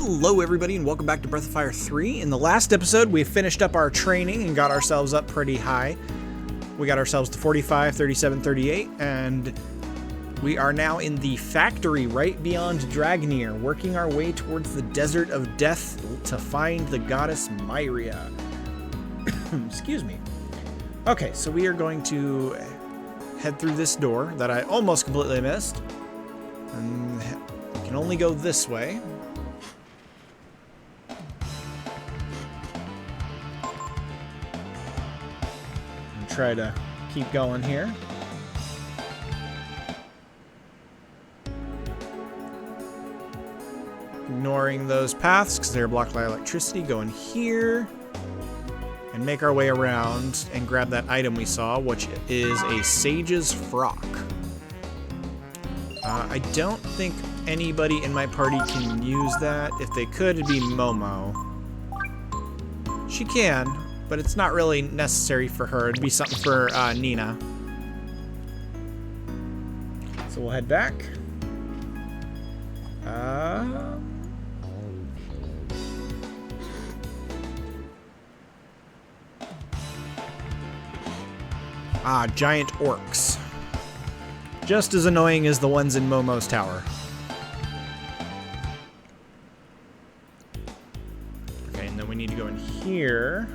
Hello everybody and welcome back to Breath of Fire 3. In the last episode we finished up our training and got ourselves up pretty high. We got ourselves to 45, 37, 38 and we are now in the factory right beyond Dragnir, working our way towards the Desert of Death to find the goddess Myria. Excuse me. Okay, so we are going to head through this door that I almost completely missed. And we can only go this way. Try to keep going here. Ignoring those paths because they're blocked by electricity. Go in here and make our way around and grab that item we saw, which is a sage's frock. I don't think anybody in my party can use that. If they could, it'd be Momo. She can, but it's not really necessary for her. It'd be something for Nina. So we'll head back. Giant orcs. Just as annoying as the ones in Momo's tower. Okay, and then we need to go in here.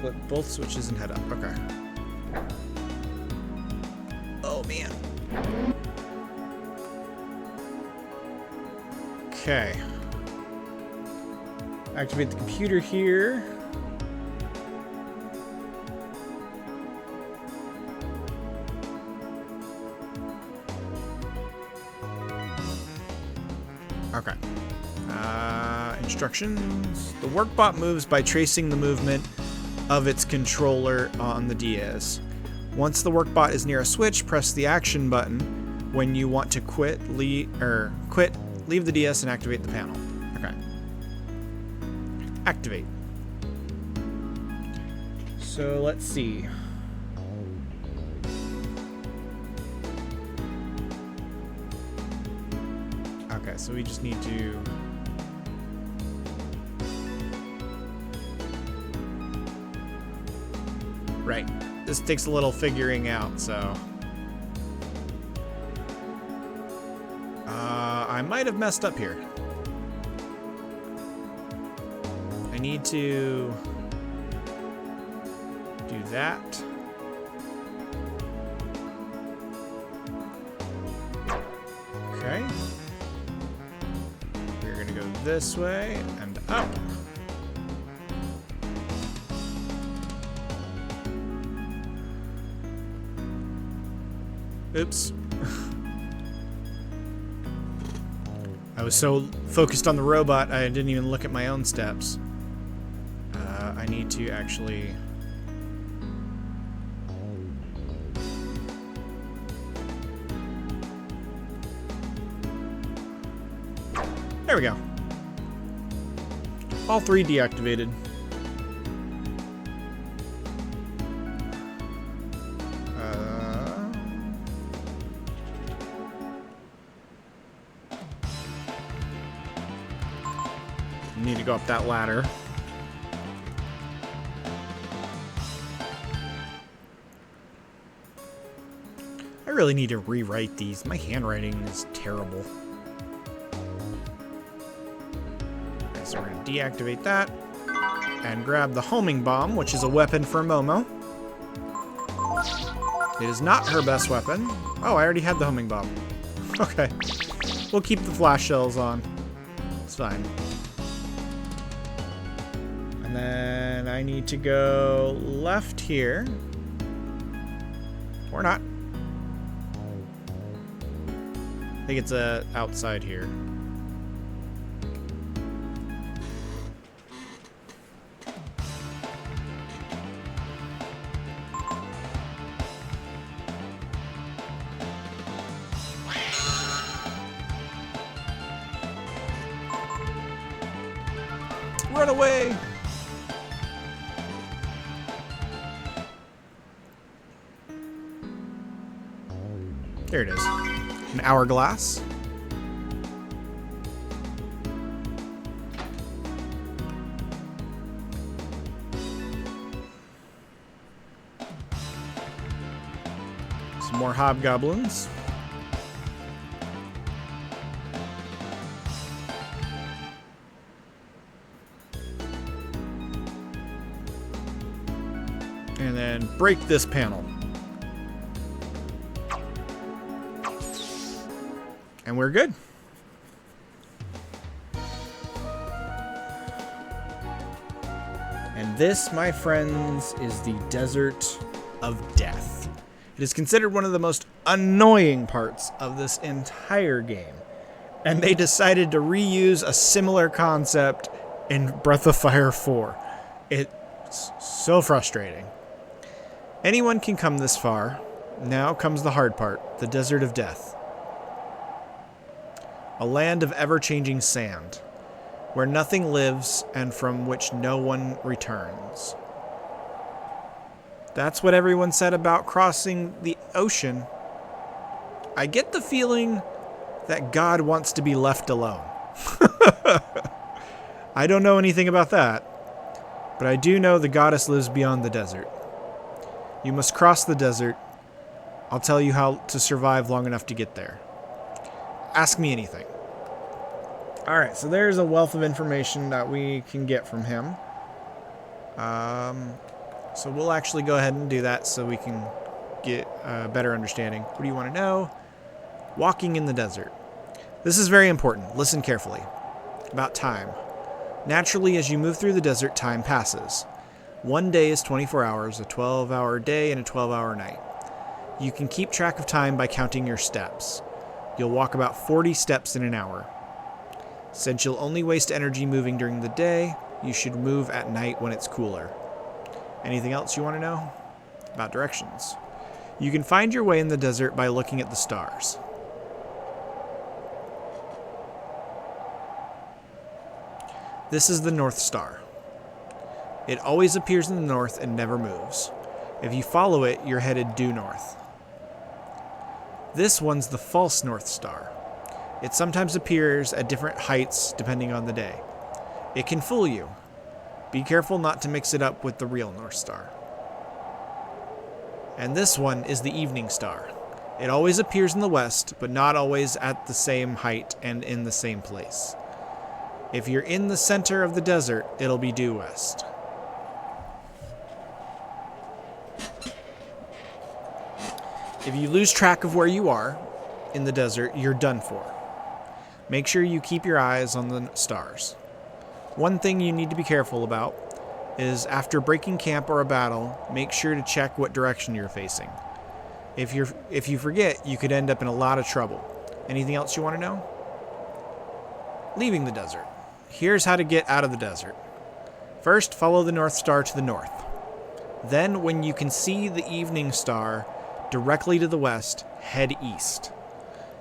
Flip both switches and head up. Okay. Oh, man. Okay. Activate the computer here. Okay. Instructions. The workbot moves by tracing the movement of its controller on the DS. Once the workbot is near a switch, press the action button. When you want to leave the DS and activate the panel. Okay. Activate. So let's see. Okay, so we just need to right. This takes a little figuring out, so I might have messed up here. I need to do that. Okay. We're gonna go this way and up. Oops. I was so focused on the robot, I didn't even look at my own steps. I need to actually... There we go. All three deactivated. Need to go up that ladder. I really need to rewrite these. My handwriting is terrible. Okay, so we're going to deactivate that and grab the homing bomb, which is a weapon for Momo. It is not her best weapon. Oh, I already had the homing bomb. Okay. We'll keep the flash shells on. It's fine. And then I need to go left here. Or not. I think it's outside here. Run away! There it is. An hourglass. Some more hobgoblins. And then break this panel. And we're good. And this, my friends, is the Desert of Death. It is considered one of the most annoying parts of this entire game. And they decided to reuse a similar concept in Breath of Fire 4. It's so frustrating. Anyone can come this far. Now comes the hard part, the Desert of Death. A land of ever-changing sand, where nothing lives and from which no one returns. That's what everyone said about crossing the ocean. I get the feeling that God wants to be left alone. I don't know anything about that, but I do know the goddess lives beyond the desert. You must cross the desert. I'll tell you how to survive long enough to get there. Ask me anything. Alright, so there's a wealth of information that we can get from him. So we'll actually go ahead and do that so we can get a better understanding. What do you want to know? Walking in the desert. This is very important. Listen carefully. About time. Naturally, as you move through the desert, time passes. One day is 24 hours, a 12-hour day, and a 12-hour night. You can keep track of time by counting your steps. You'll walk about 40 steps in an hour. Since you'll only waste energy moving during the day, you should move at night when it's cooler. Anything else you want to know? About directions. You can find your way in the desert by looking at the stars. This is the North Star. It always appears in the north and never moves. If you follow it, you're headed due north. This one's the false North Star. It sometimes appears at different heights depending on the day. It can fool you. Be careful not to mix it up with the real North Star. And this one is the Evening Star. It always appears in the west, but not always at the same height and in the same place. If you're in the center of the desert, it'll be due west. If you lose track of where you are in the desert, you're done for. Make sure you keep your eyes on the stars. One thing you need to be careful about is after breaking camp or a battle, make sure to check what direction you're facing. If you forget, you could end up in a lot of trouble. Anything else you want to know? Leaving the desert. Here's how to get out of the desert. First, follow the North Star to the north. Then, when you can see the Evening Star directly to the west, head east.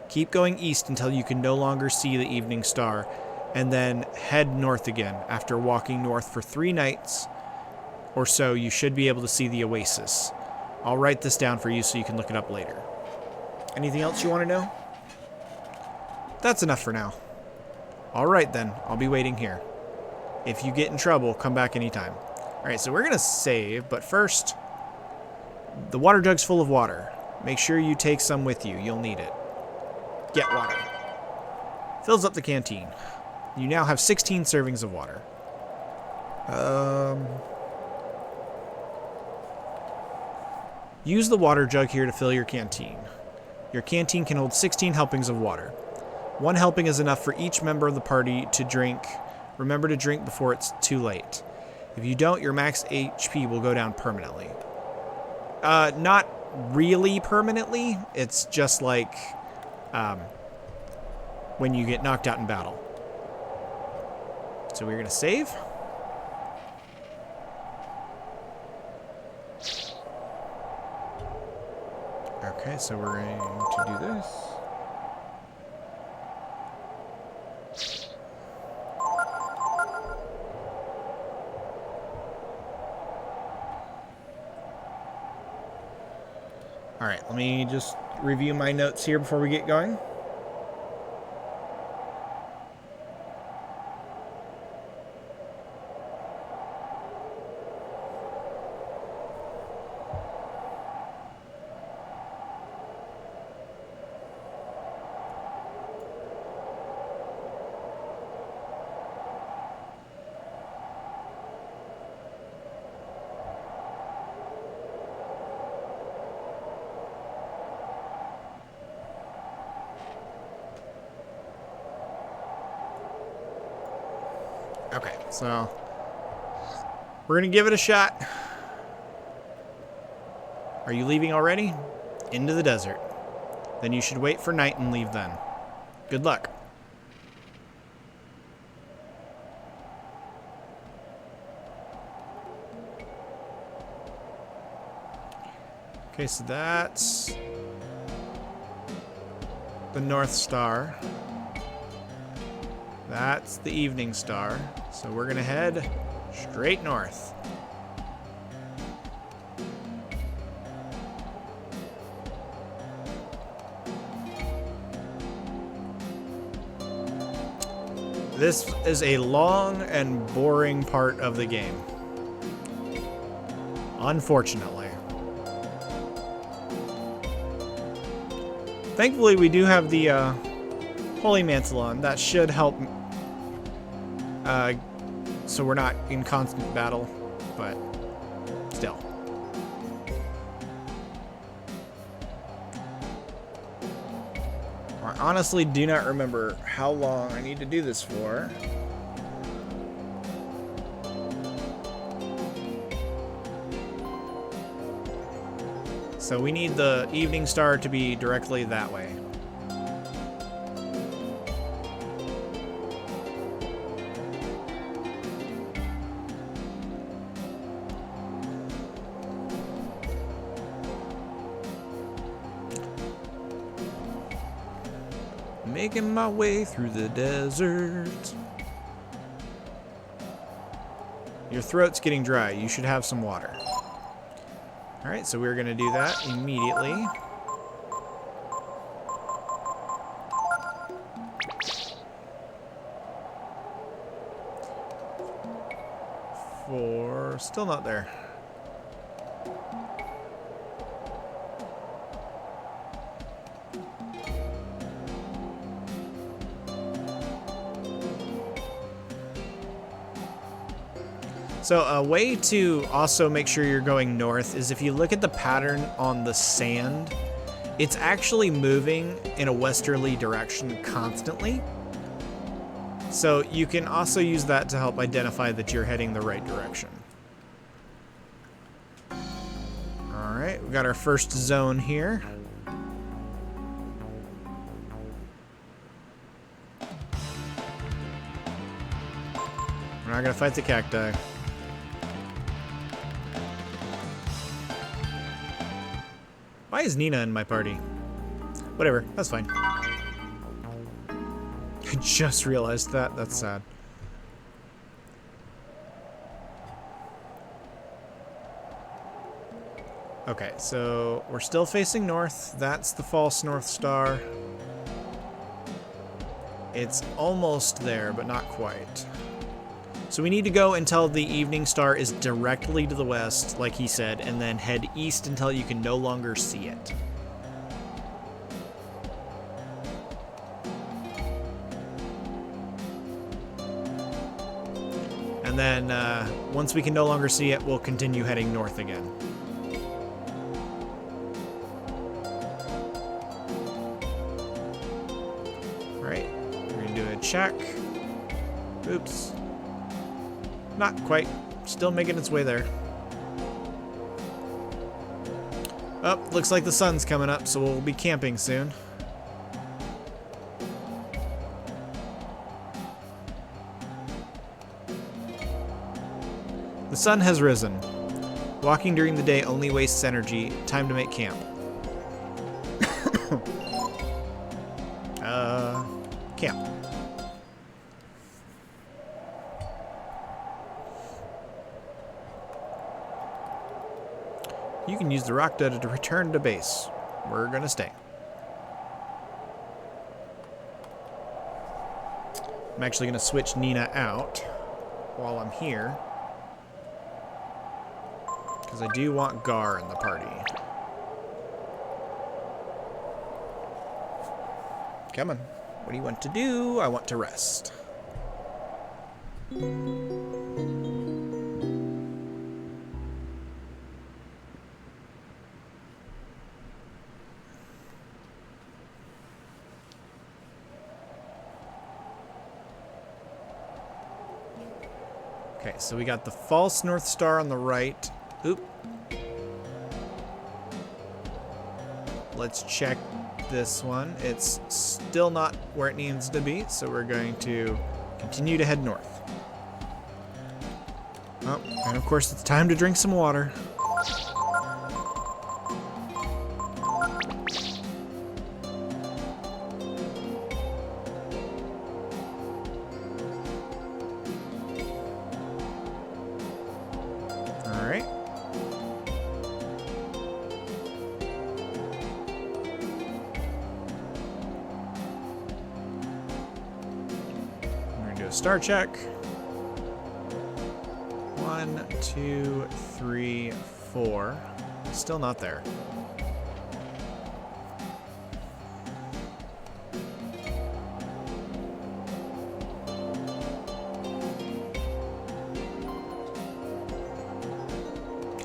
Keep going east until you can no longer see the Evening Star, and then head north again. After walking north for 3 nights or so, you should be able to see the oasis. I'll write this down for you so you can look it up later. Anything else you want to know? That's enough for now. Alright then, I'll be waiting here. If you get in trouble, come back anytime. Alright, so we're going to save, but first, the water jug's full of water. Make sure you take some with you. You'll need it. Get water. Fills up the canteen. You now have 16 servings of water. Use the water jug here to fill your canteen. Your canteen can hold 16 helpings of water. 1 helping is enough for each member of the party to drink. Remember to drink before it's too late. If you don't, your max HP will go down permanently. Not really permanently. It's just like when you get knocked out in battle. So we're going to save. Okay, so we're going to do this. Alright, let me just review my notes here before we get going. Okay, so we're gonna give it a shot. Are you leaving already? Into the desert. Then you should wait for night and leave then. Good luck. Okay, so that's the North Star. That's the Evening Star. So we're gonna head straight north. This is a long and boring part of the game. Unfortunately. Thankfully, we do have the Holy Mantle on. That should help, so we're not in constant battle, but still. I honestly do not remember how long I need to do this for. So we need the Evening Star to be directly that way. Making my way through the desert. Your throat's getting dry. You should have some water. Alright, so we're going to do that immediately. Still not there. So a way to also make sure you're going north is if you look at the pattern on the sand, it's actually moving in a westerly direction constantly. So you can also use that to help identify that you're heading the right direction. Alright, we got our first zone here. We're not gonna fight the cacti. Why is Nina in my party? Whatever, that's fine. I just realized that. That's sad. Okay, so we're still facing north. That's the false North Star. It's almost there, but not quite. So we need to go until the Evening Star is directly to the west, like he said, and then head east until you can no longer see it. And then once we can no longer see it, we'll continue heading north again. Alright, we're gonna do a check. Oops. Not quite. Still making its way there. Oh, looks like the sun's coming up, so we'll be camping soon. The sun has risen. Walking during the day only wastes energy. Time to make camp. Camp. You can use the rock data to return to base. We're gonna stay. I'm actually going to switch Nina out while I'm here. Because I do want Gar in the party. Come on. What do you want to do? I want to rest. Okay, so we got the false North Star on the right. Oop. Let's check this one. It's still not where it needs to be, so we're going to continue to head north. Oh, and of course it's time to drink some water. Alright. We're going to do a star check. 1, 2, 3, 4. Still not there.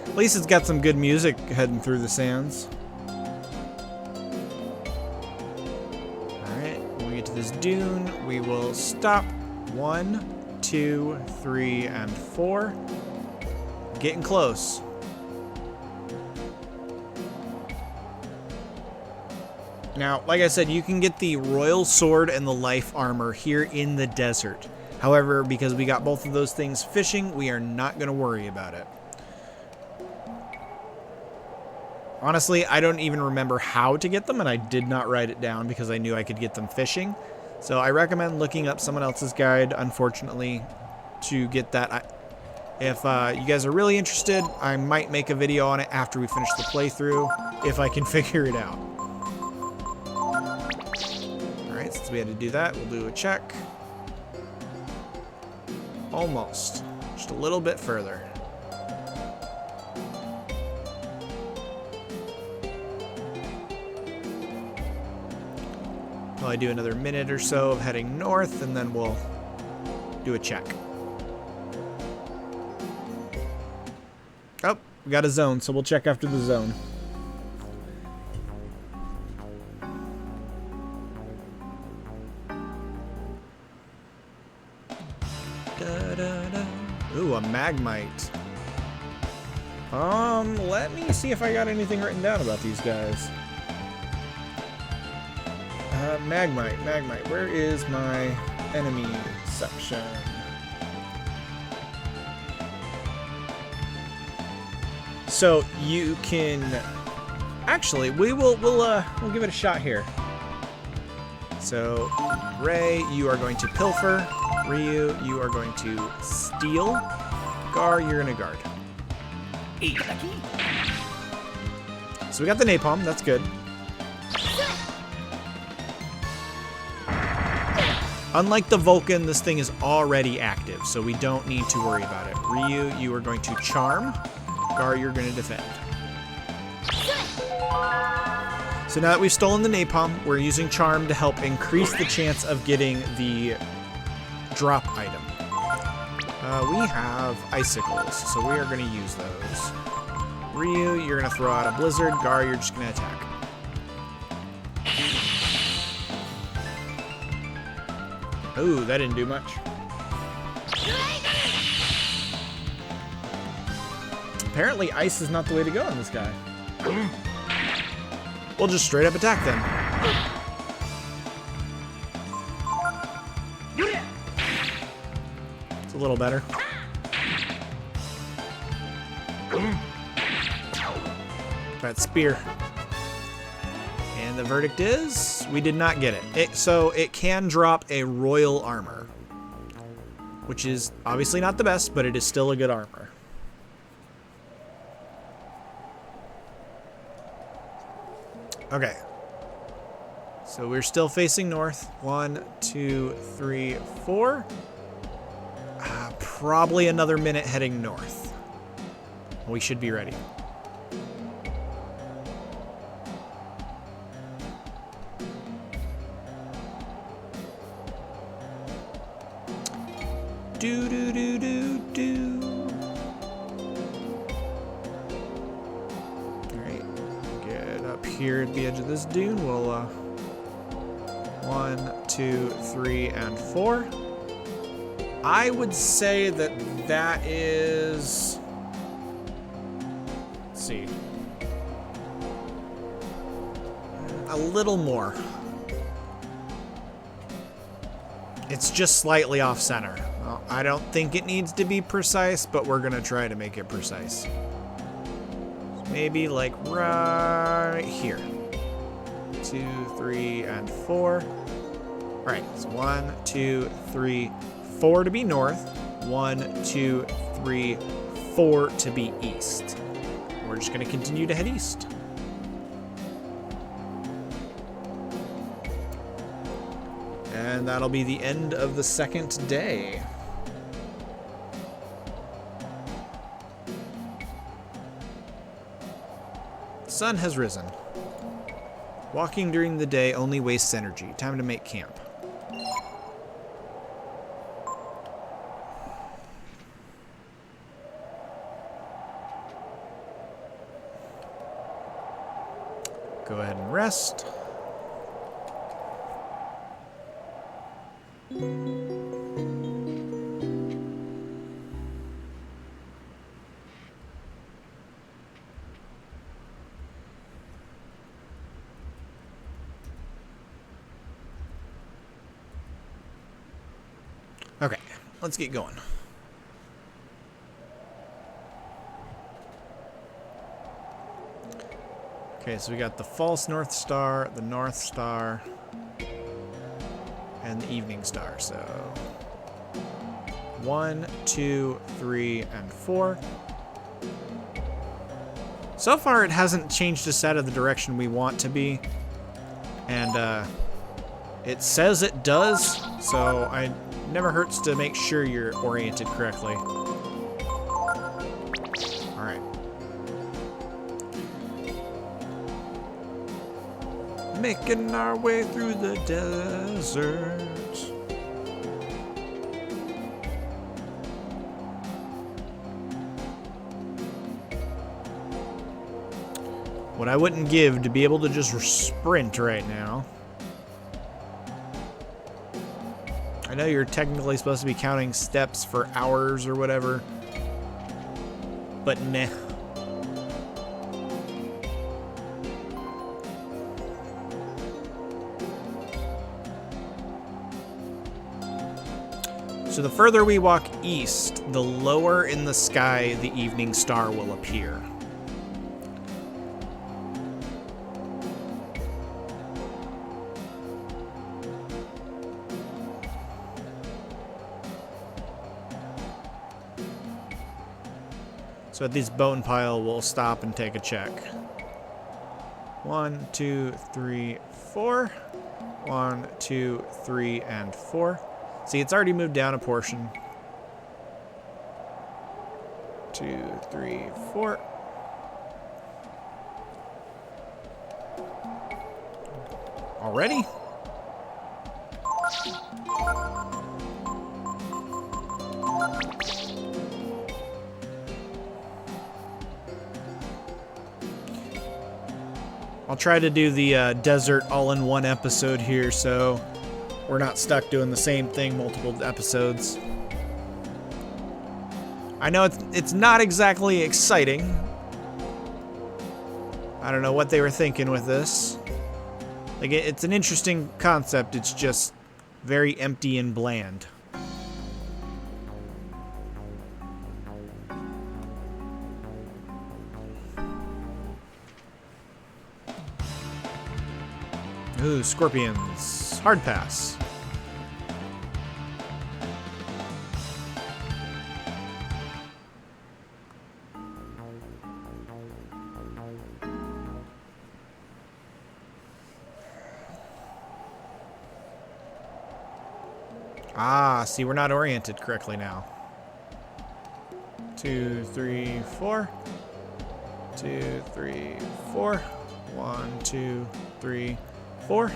At least it's got some good music heading through the sands. Alright, when we get to this dune, we will stop. 1, 2, 3, and 4. Getting close. Now, like I said, you can get the royal sword and the life armor here in the desert. However, because we got both of those things fishing, we are not going to worry about it. Honestly, I don't even remember how to get them, and I did not write it down because I knew I could get them fishing. So I recommend looking up someone else's guide, unfortunately, to get that. If you guys are really interested, I might make a video on it after we finish the playthrough, if I can figure it out. Alright, since we had to do that, we'll do a check. Almost. Just a little bit further. Probably do another minute or so of heading north, and then we'll do a check. Oh, we got a zone, so we'll check after the zone. Ooh, a magmite. Let me see if I got anything written down about these guys. Magmite. Where is my enemy section? So you can actually we'll give it a shot here. So Ray, you are going to pilfer. Ryu, you are going to steal. Gar, you're gonna guard. So we got the napalm, that's good. Unlike the Vulcan, this thing is already active, so we don't need to worry about it. Ryu, you are going to charm. Gar, you're going to defend. So now that we've stolen the napalm, we're using charm to help increase the chance of getting the drop item. We have icicles, so we are going to use those. Ryu, you're going to throw out a blizzard. Gar, you're just going to attack. Ooh, that didn't do much. Apparently ice is not the way to go on this guy. We'll just straight up attack then. It's a little better. That spear. And the verdict is, we did not get it. So it can drop a royal armor, which is obviously not the best, but it is still a good armor. Okay. So we're still facing north. 1, 2, 3, 4. Probably another minute heading north. We should be ready. Do do do do do. Alright, get up here at the edge of this dune. We'll 1, 2, 3, and 4. I would say that is, let's see, a little more. It's just slightly off center. Well, I don't think it needs to be precise, but we're gonna try to make it precise. So maybe like right here. 2, 3, and 4. All right, so 1, 2, 3, 4 to be north. 1, 2, 3, 4 to be east. We're just gonna continue to head east. And that'll be the end of the second day. The sun has risen. Walking during the day only wastes energy. Time to make camp. Go ahead and rest. Okay, let's get going. Okay, so we got the false North Star, the North Star, and the Evening Star. So 1, 2, 3, and 4. So far, it hasn't changed us out of the direction we want to be, and it says it does. So it never hurts to make sure you're oriented correctly. All right. Making our way through the desert. What I wouldn't give to be able to just sprint right now. I know you're technically supposed to be counting steps for hours or whatever, but nah. So the further we walk east, the lower in the sky the evening star will appear. So at this bone pile, we'll stop and take a check. 1, 2, 3, 4. 1, 2, 3, and 4. See, it's already moved down a portion. 2, 3, 4. Already? I'll try to do the desert all in one episode here, so we're not stuck doing the same thing multiple episodes. I know it's not exactly exciting. I don't know what they were thinking with this. Like, it's an interesting concept, it's just very empty and bland. Ooh, scorpions. Hard pass. Ah, see, we're not oriented correctly now. 2, 3, 4. 2, 3, 4. 1, 2, 3, 4.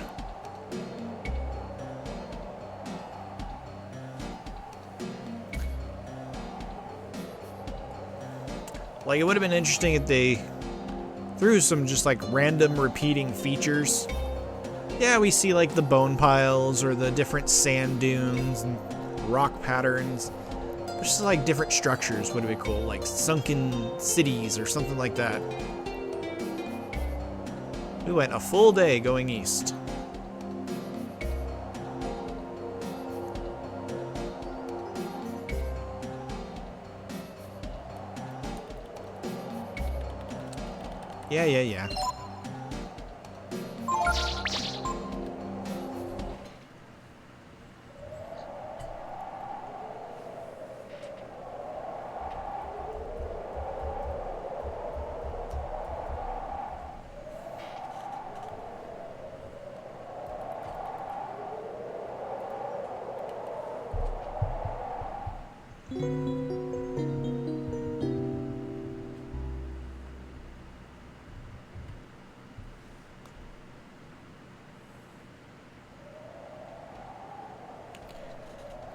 Like, it would have been interesting if they threw some just like random repeating features. Yeah, we see like the bone piles or the different sand dunes and rock patterns. But just like different structures would have been cool, like sunken cities or something like that. We went a full day going east. Yeah.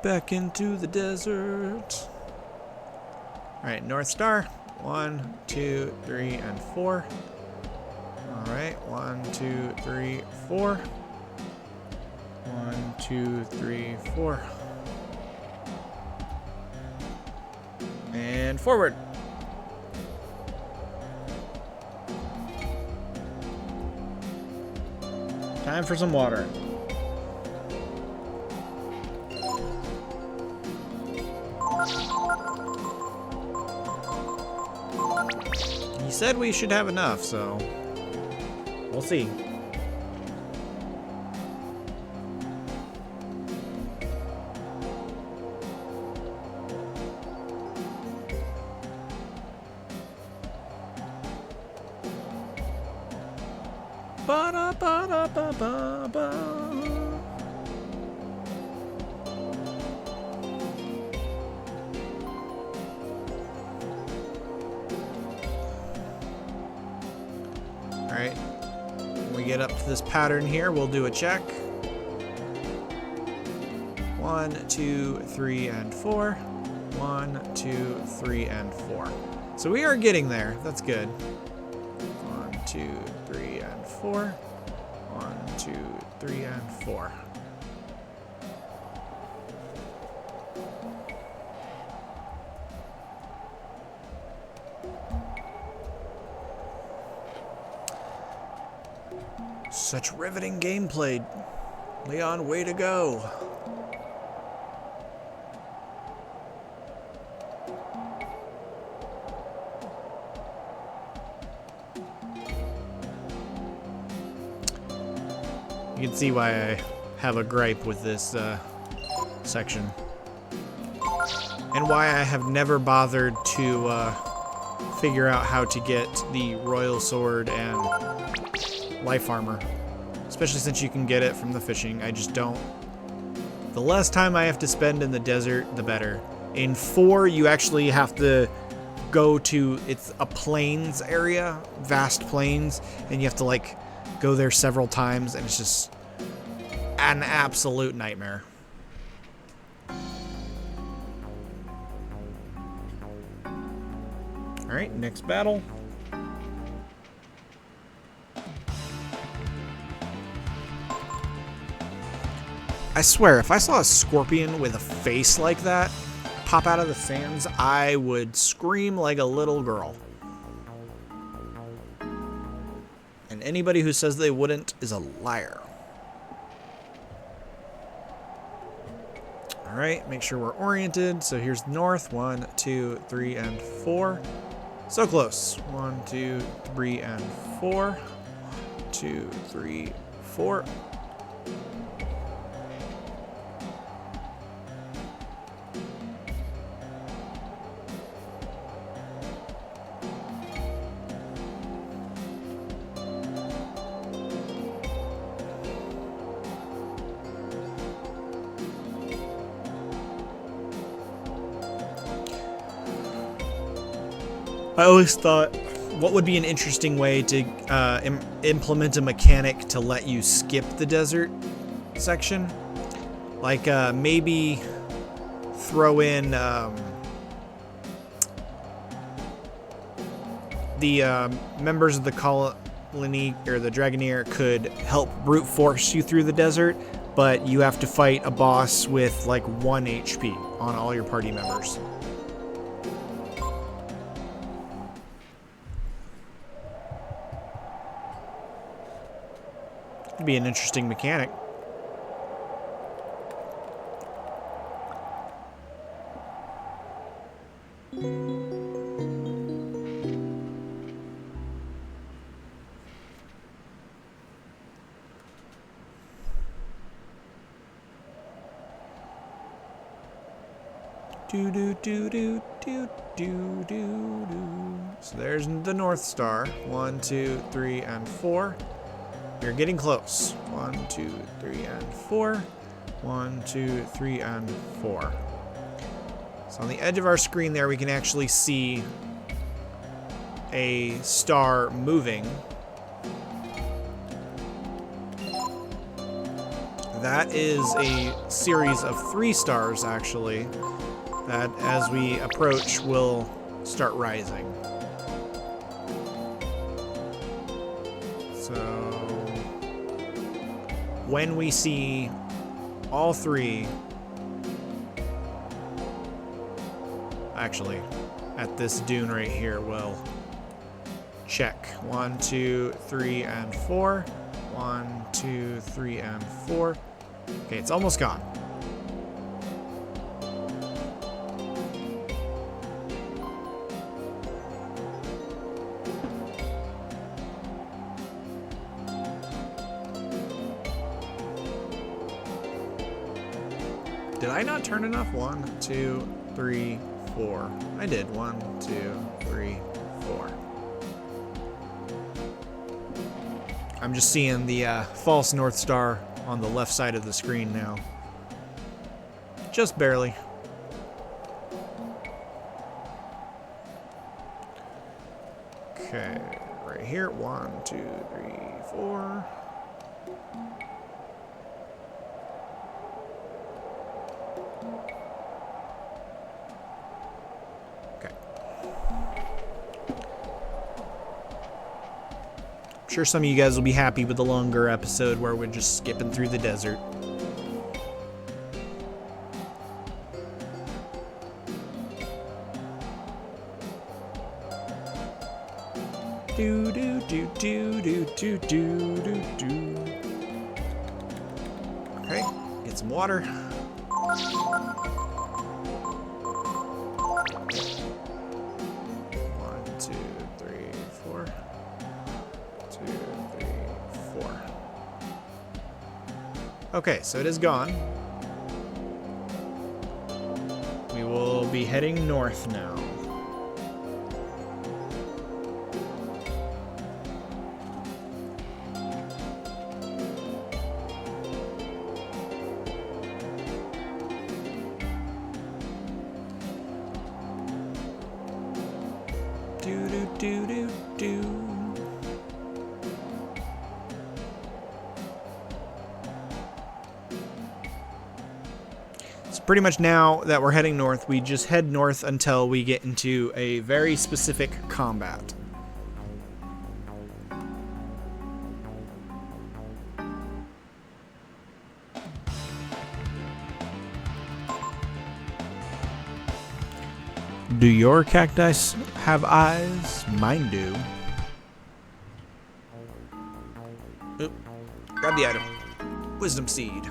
Back into the desert. Alright, North Star. 1, 2, 3, and 4. Alright, 1, 2, 3, 4. 1, 2, 3, 4. And forward. Time for some water. He said we should have enough, so we'll see. Ba-da-ba-da-ba-ba-ba. Alright, when we get up to this pattern here, we'll do a check. 1, 2, 3, and 4. 1, 2, 3, and 4. So we are getting there. That's good. 1, 2, 3, and 4. 1, 2, 3, and 4. Such riveting gameplay. Leon, way to go. You can see why I have a gripe with this section. And why I have never bothered to figure out how to get the Royal Sword and life armor. Especially since you can get it from the fishing. I just don't. The less time I have to spend in the desert, the better. In 4, you actually have to go to, it's a plains area, vast plains, and you have to like go there several times, and it's just an absolute nightmare. Alright, next battle. I swear, if I saw a scorpion with a face like that pop out of the sands, I would scream like a little girl. And anybody who says they wouldn't is a liar. Alright, make sure we're oriented. So here's north. 1, 2, 3, and 4. So close. 1, 2, 3, and 4. 2, 3, 4. I always thought, what would be an interesting way to implement a mechanic to let you skip the desert section? Like, maybe throw in the members of the colony or the Dragoneer could help brute force you through the desert, but you have to fight a boss with like 1 HP on all your party members. Could be an interesting mechanic. Do do do do do do do do. So there's the North Star. 1, 2, 3, and 4. You're getting close. 1, 2, 3, and 4. 1, 2, 3, and 4. So on the edge of our screen there, we can actually see a star moving. That is a series of 3 stars, actually, that as we approach will start rising. So when we see all 3, actually at this dune right here, we'll check 1, 2, 3, and 4. 1, 2, 3, and 4. Okay, it's almost gone. Did I not turn enough? 1, 2, 3, 4. I did. 1, 2, 3, 4. I'm just seeing the false North Star on the left side of the screen now. Just barely. Okay, right here. 1, 2, 3, 4. I'm sure some of you guys will be happy with the longer episode where we're just skipping through the desert. Do do do do do do do do do. Okay, get some water. Okay, so it is gone. We will be heading north now. Do do do do do. Pretty much now that we're heading north, we just head north until we get into a very specific combat. Do your cacti have eyes? Mine do. Oop. Grab the item. Wisdom seed.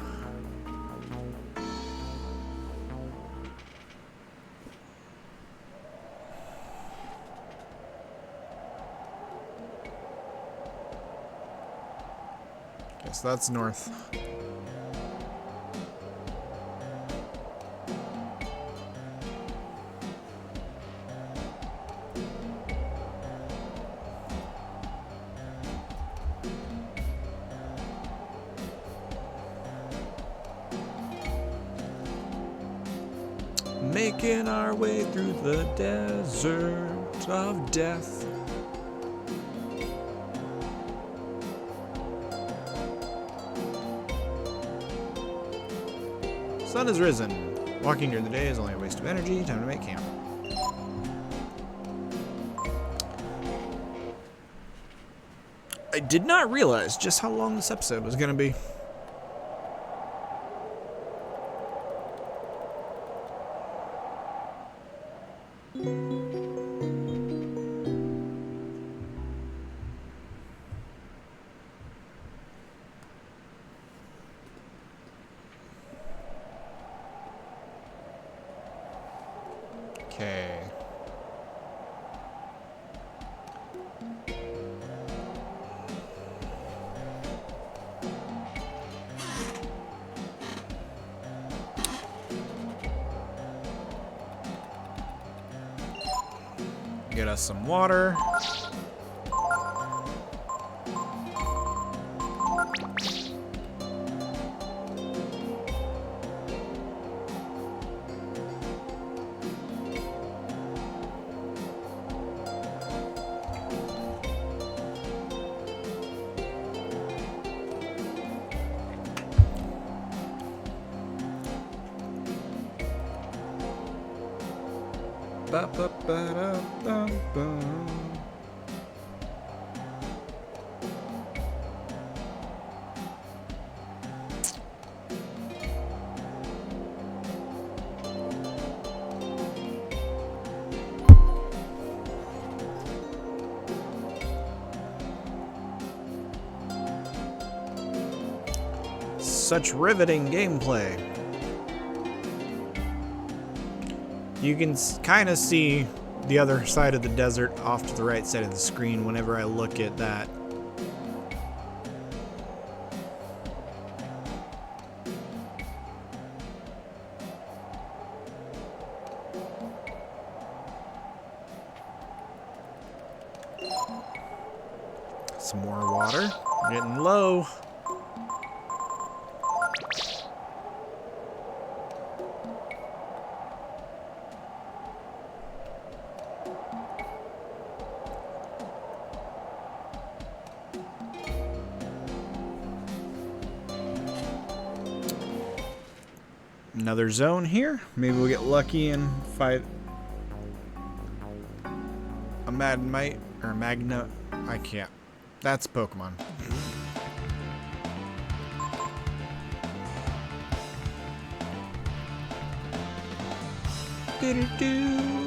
So that's north. Making our way through the desert. of death. Sun has risen. Walking during the day is only a waste of energy. Time to make camp. I did not realize just how long this episode was going to be. Okay. Get us some water. Such riveting gameplay. You can kind of see the other side of the desert off to the right side of the screen whenever I look at that. Some more water. Getting low. Another zone here. Maybe we'll get lucky and fight a Magnemite or Magna. I can't. That's Pokemon. Do-do-do.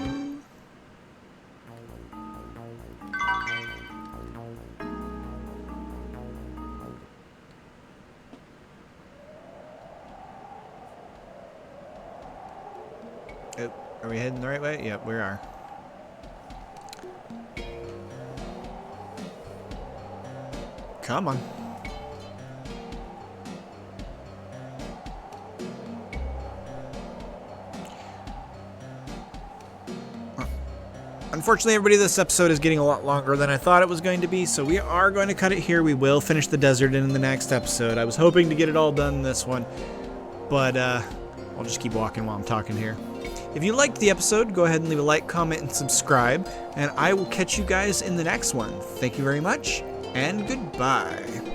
Oh, are we heading the right way? Yep, we are. Come on. Unfortunately, everybody, this episode is getting a lot longer than I thought it was going to be, so we are going to cut it here. We will finish the desert in the next episode. I was hoping to get it all done this one, but I'll just keep walking while I'm talking here. If you liked the episode, go ahead and leave a like, comment, and subscribe, and I will catch you guys in the next one. Thank you very much, and goodbye.